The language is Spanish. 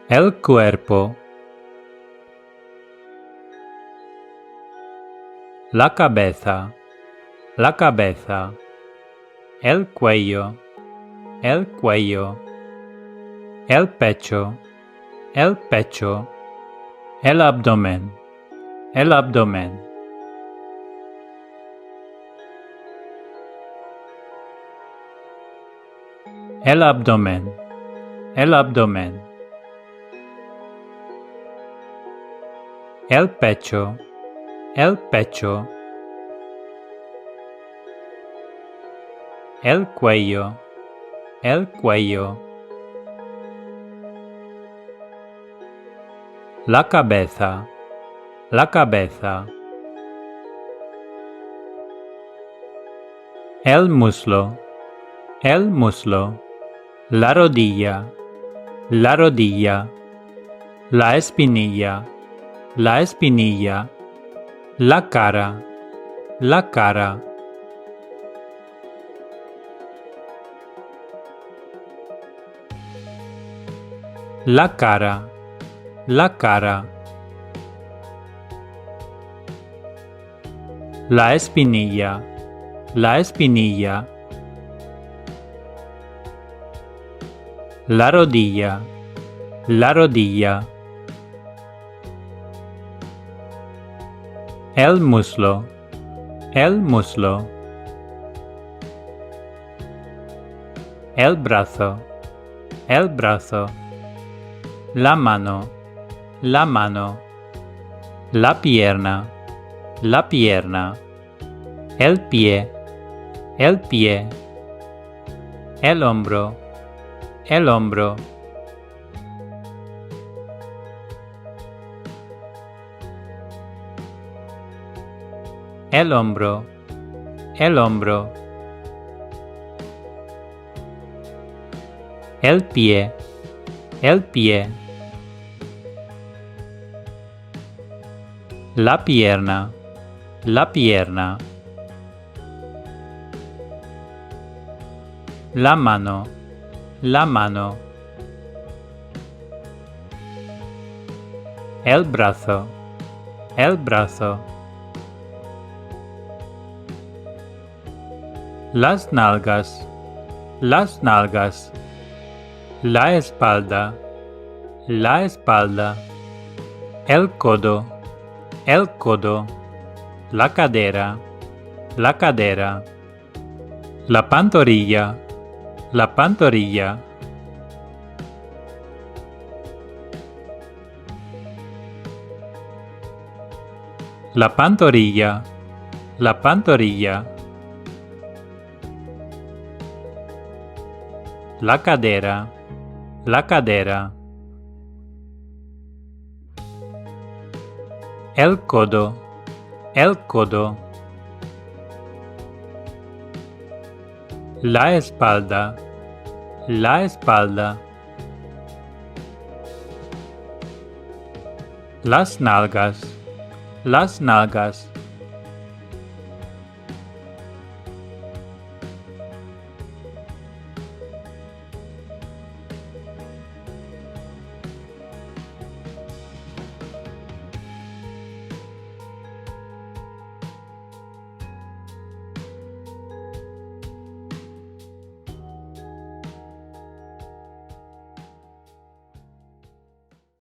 el cuerpo, la cabeza, el cuello, el pecho, el abdomen, el abdomen, el pecho, el cuello, la cabeza, el muslo, la rodilla, la espinilla, la cara, la cara, la espinilla, la rodilla, el muslo, el brazo, la mano, la pierna, el pie, el hombro, el pie, la pierna, la mano, el brazo, las nalgas, la espalda, el codo, la cadera, la pantorrilla, la pantorrilla, la cadera, el codo, la espalda, las nalgas,